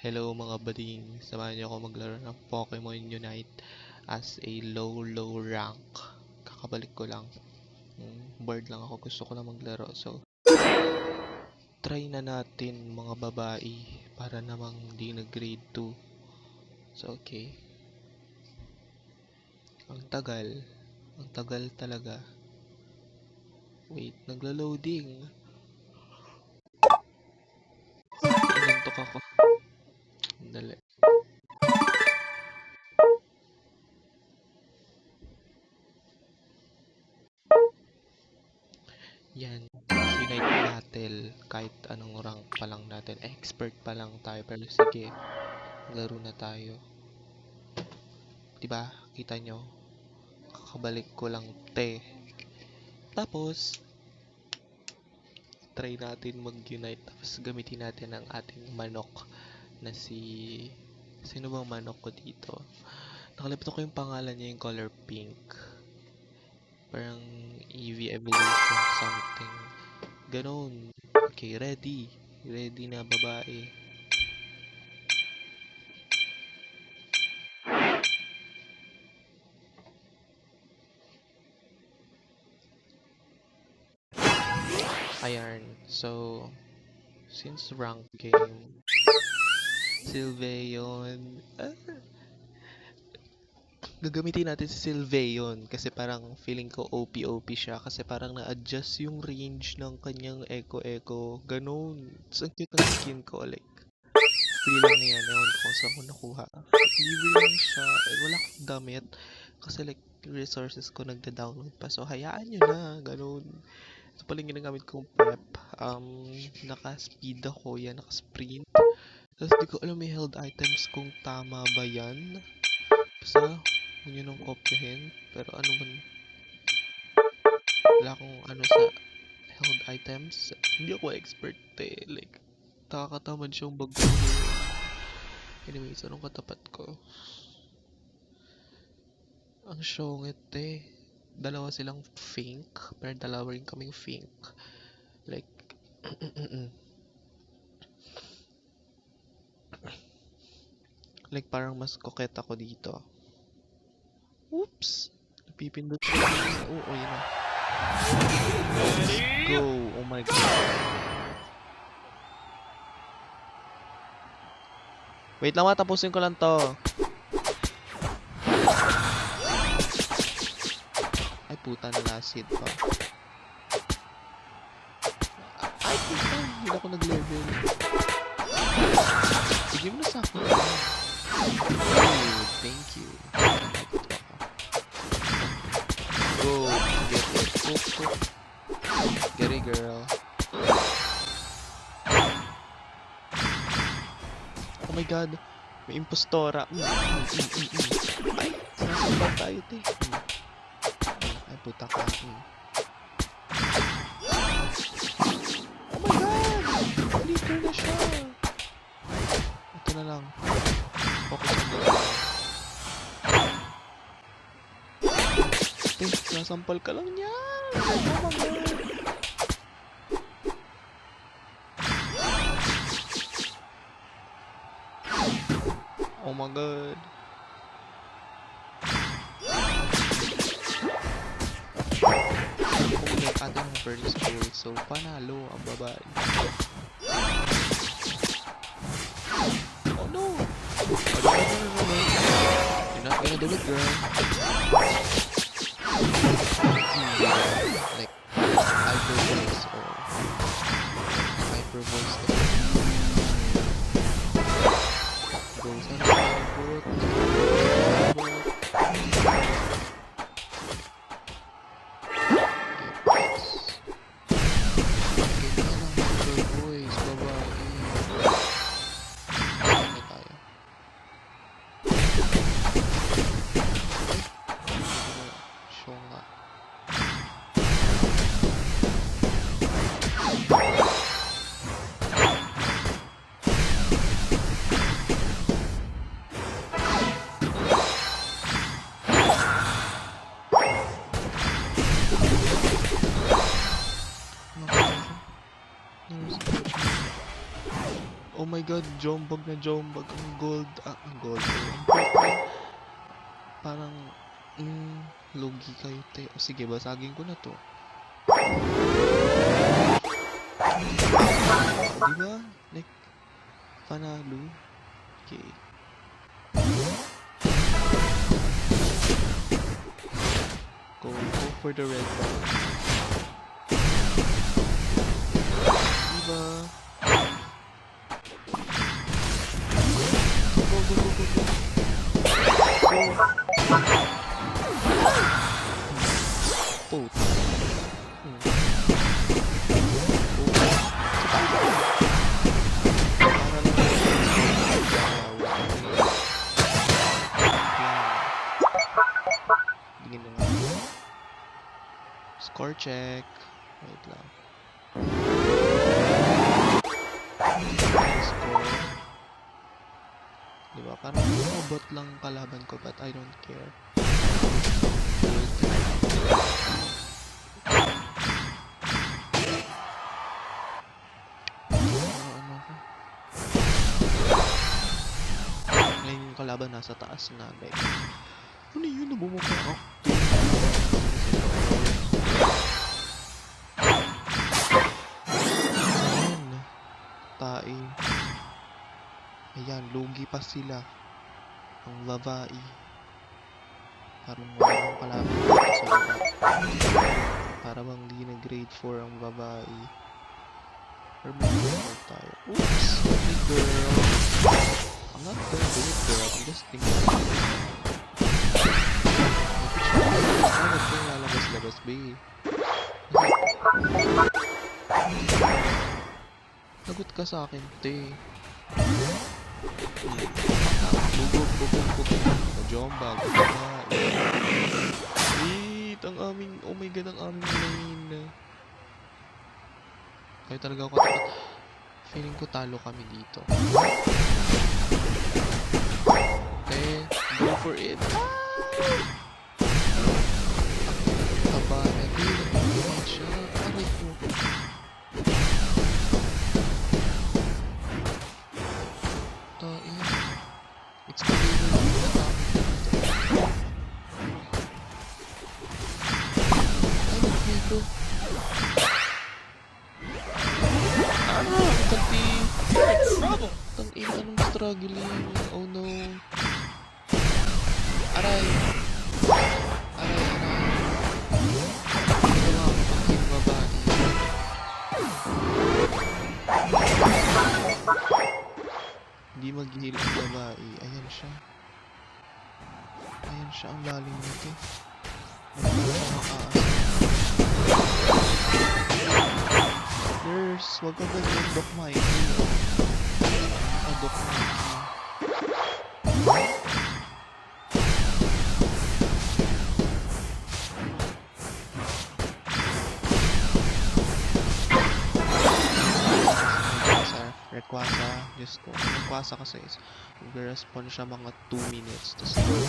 Hello mga bading, samahan niyo ako maglaro ng Pokemon Unite as a low rank. Kakabalik ko lang. Bored lang ako, gusto ko lang maglaro. So, try na natin mga babae para namang di na grade 2. So, okay. Ang tagal talaga. Wait, naglo-loading. Inantok ako. Dali. Yan, Unite Battle, kahit anong rank pa lang natin, expert pa lang tayo, pero sige, laro na tayo. Diba, kita nyo, kakabalik ko lang tapos, try natin mag-unite, tapos gamitin natin ang ating manok na sino bang manok ko dito? Nakalimutan ko yung pangalan niya, yung color pink. Parang EV Evolution something. Ganon. Okay, ready. Ready na babae. Ayan. So, since rank game, Sylveon. Gagamitin natin si Sylveon kasi parang feeling ko OP siya kasi parang na-adjust yung range ng kanyang Echo. Ganon. So, ang cute ng skin ko. Like, free lang yan. Ewan ko kung saan ko nakuha. Libre lang siya. Wala akong damit. Kasi like, resources ko nagda-download pa. So, hayaan nyo na. Ganon. Ito pala yung ginagamit kong prep. Naka-speed ako. Yan, naka-sprint. Tapos di ko alam may held items kung tama ba yan. Basta, huwag nyo nang kopyahin. Pero ano man, wala akong ano sa held items. Hindi ako expert eh. Like, nakakatamad siyang baguhin. Anyways, anong katapat ko? Ang syongit eh. Dalawa silang pink. Pero dalawa rin kaming pink. Like, like parang mas koketa ako dito. Oops! Napipindot ko. Oo, yun na. Let's go! Oh my god. Wait lang, tapusin ko lang to. Ay, puta, nalasid pa. Ay, puta, hindi ako nag-level. Sige mo na sa akin. Oh, thank you. Go, get it. Cook. Get it, girl. Oh my god, may impostora. Ay, nasasabang tayo, te. Ay, puta ka. Oh my god! Leaker na siya. Ito na lang. Focus on the te, nasampal ka lang niyan. Oh my god. Oh my god. Okay, ating first goal. So, panalo ang babae. Oh no! No. You're not gonna do it, girl. Like, hyper voice or hyper voice. Goes on the jombag na jombag. Ang gold. Ang gold. Ang purple. Parang, logi kayo, te. O sige, basagin ko na to. Diba? Like, panalo. Okay. Go for the red bar. Diba? Go. Boat. Score check. Wait lang. Score. Diba? Parang robot lang kalaban ko, but I don't care. Ano ko? Ngayon yung kalaban nasa taas na, like. Ano yun? Nabumukha ako. Tae. Ayan, lugi pa sila. Ang babae. Parang walang kalaban sa baba. Para bang di na grade 4 ang babae. Or may grade tayo. Oops! Hey girl! I'm not gonna do it, girl. I'm just thinking. Ano ito yung lalabas-labas, babe? Lagot ka sa akin, te. Bugog. Jombag. Wait, ang aming, oh my god, ang aming lane. Kaya talaga ako tapat. Feeling ko talo kami dito. Okay, go for it. Taba na din, nagpapagod siya. Aray ko. It's completely Tang-ina ng struggling. Oh no. Aray. Wala ako pang babae. Hindi mag-heal ang babae. Ayan siya. Ang lalim nito. Nurse, wag ka ganyan, Doc Mikey. Doc Mikey. Requasa, just go. Requasa kasi is mag-respond siya mga 2 minutes to score.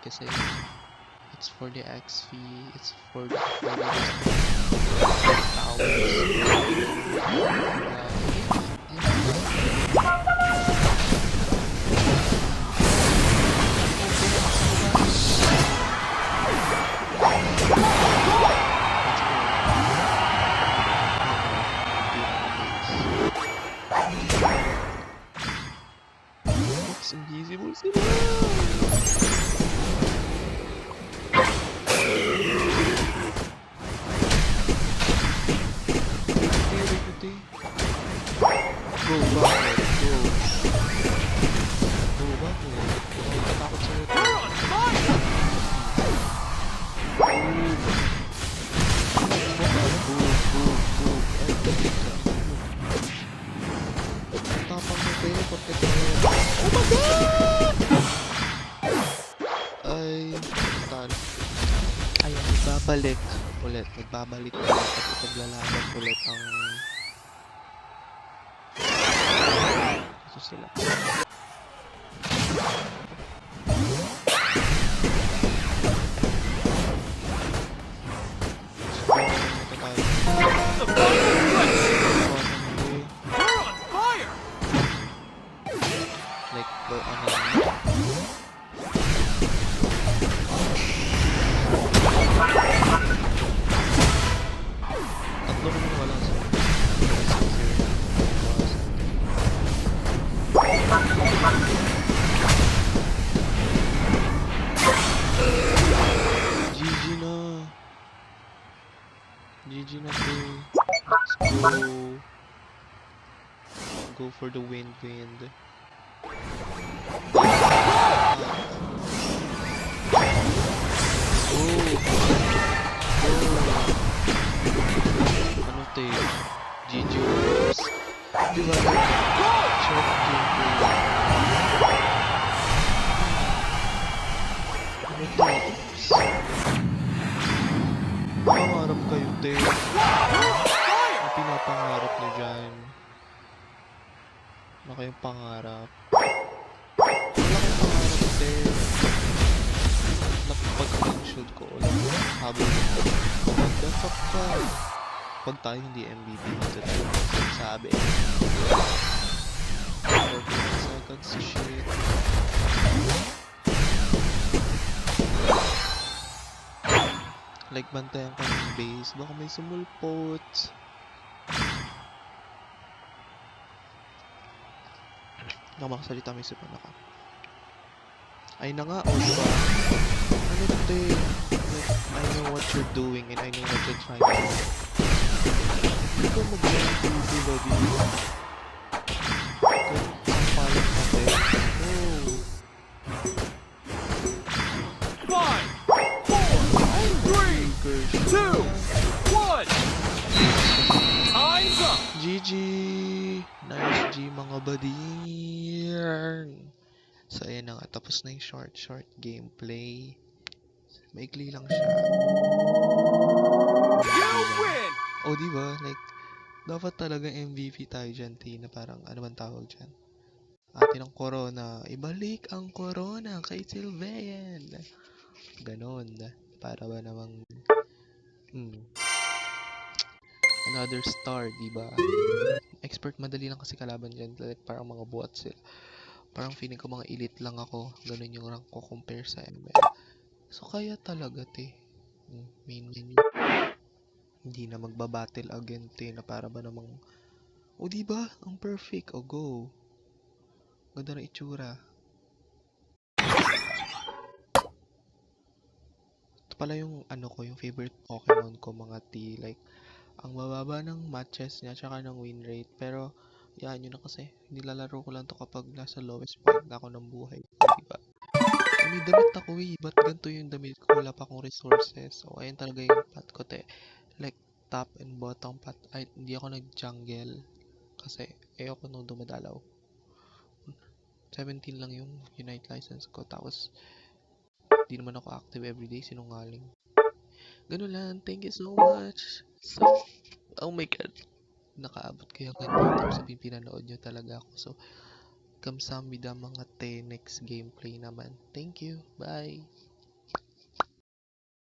Kasi it's for the XP, it's for the It's invisible sila. Go, magbabalik ulit. Magbabalik ulit at ipaglalaban ulit ang... Ito sila. Like, ano yun? Tatlo naman wala sa GG na. GG na to. Let's go. Go for the wind. Ano te? GG Wolves. Diba? Short gameplay. Ano te? Pangarap kayo te. Ang pinapangarap nyo dyan. Ano kayong pangarap? Wala kayong pangarap te. Nakapag-screenshot ko ulit. Habol mo. What the fuck ka? Pag tayo hindi MVP dito tayo sabi. 14 seconds shit. Like bantayan ka ng base. Baka may sumulpot. Nakamasalita may sipan ako. Ay na nga, diba? Ano te? I know what you're doing and I know what you're trying to do. Hindi ko mag-MVP lobby. Ang palang natin. Oh. 5, 4, 3, 2, 1. Time's up. GG! Nice G mga badir! So ayan na nga, tapos na yung short gameplay. Maikli lang siya. You win. Oh diba? Like, dapat talaga MVP tayo dyan, Tina. Parang, ano man tawag dyan? Atin ang corona. Ibalik ang corona kay Sylvean. Ganon. Para ba namang... Another star, diba? Expert, madali lang kasi kalaban dyan. Like, parang mga bots sila. Parang feeling ko mga elite lang ako. Ganun yung rank ko compare sa ML. So, kaya talaga, te. Main menu. Hindi na magbabattle again, te. Na para ba namang... O, diba? Ang perfect. O, go. Ganda na itsura. Ito pala yung, ano ko, yung favorite Pokemon ko, mga T. Like, ang bababa ng matches niya, tsaka ng win rate. Pero, yan yun na kasi. Nilalaro ko lang to kapag nasa lowest point na ako ng buhay. Diba? May damit ako eh. Ba't ganito yung damit ko? Wala pa akong resources. So, ayun talaga yung path ko, te. Like, top and bottom path. Ay, hindi ako nag-jungle. Kasi, ayoko nung dumadalaw. 17 lang yung Unite license ko. Tapos, di naman ako active everyday. Sinungaling. Ganun lang. Thank you so much. So, oh my god. Nakaabot kayo hanggang dito. Sabihin, pinanood nyo talaga ako. So, kamsahamnida mga te. Next gameplay naman. Thank you. Bye.